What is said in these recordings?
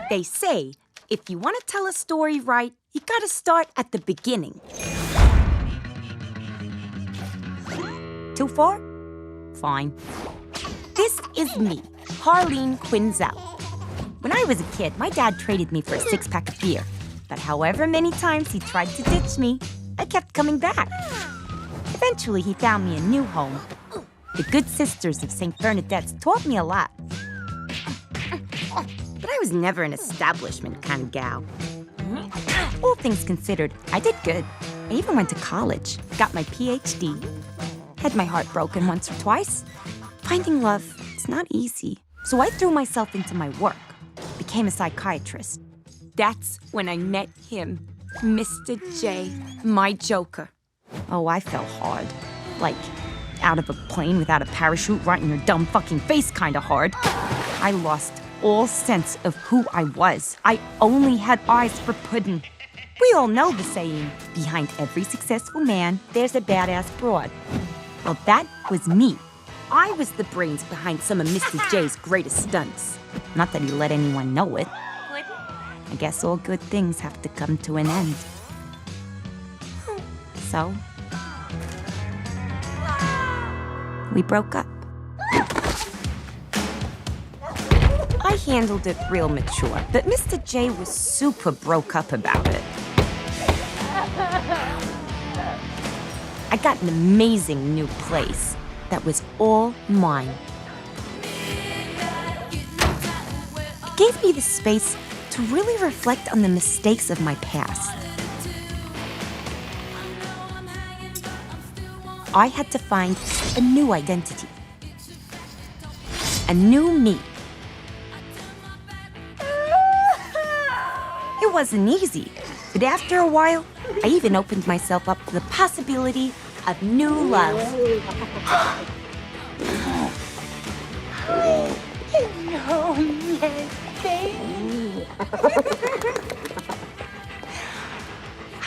They say, if you want to tell a story right, you gotta start at the beginning. Too far? Fine. This is me, Harley Quinn. When I was a kid, my dad traded me for a six-pack of beer. But however many times he tried to ditch me, I kept coming back. Eventually, he found me a new home. The Good Sisters of St. Bernadette's taught me a lot. But I was never an establishment kind of gal. All things considered, I did good. I even went to college, got my PhD. Had my heart broken once or twice. Finding love, it's not easy. So I threw myself into my work, became a psychiatrist. That's when I met him, Mr. J, my Joker. Oh, I fell hard. Like, out of a plane without a parachute right in your dumb fucking face kind of hard. I lost all sense of who I was. I only had eyes for pudding. We all know the saying, behind every successful man, there's a badass broad. Well, that was me. I was the brains behind some of Mr. J's greatest stunts. Not that he let anyone know it. I guess all good things have to come to an end. So, we broke up. I handled it real mature, but Mr. J was super broke up about it. I got an amazing new place that was all mine. It gave me the space to really reflect on the mistakes of my past. I had to find a new identity. A new me. It wasn't easy, but after a while, I even opened myself up to the possibility of new love.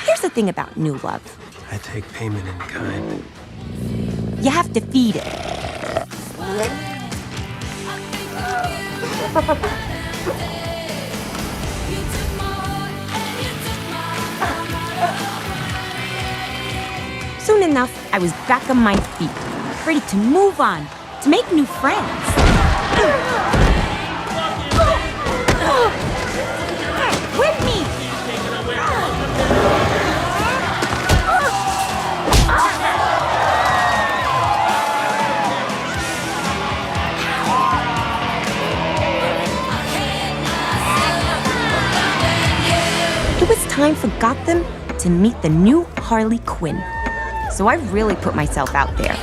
Here's the thing about new love. I take payment in kind. You have to feed it. Soon enough, I was back on my feet, ready to move on, to make new friends. With me! It was time for Gotham to meet the new Harley Quinn. So I really put myself out there.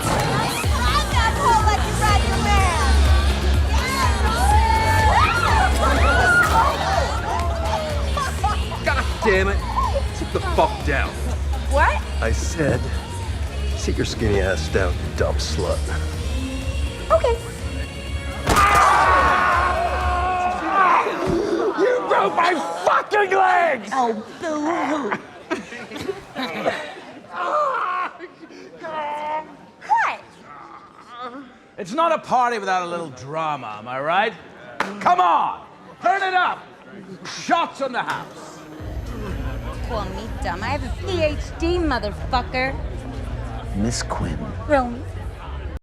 God damn it! Sit the fuck down. What? I said, sit your skinny ass down, you dumb slut. Okay. You broke my fucking legs! Oh, boo-hoo. What? It's not a party without a little drama, am I right? Come on, turn it up. Shots on the house. Call me dumb. I have a PhD, motherfucker. Miss Quinn. Romy.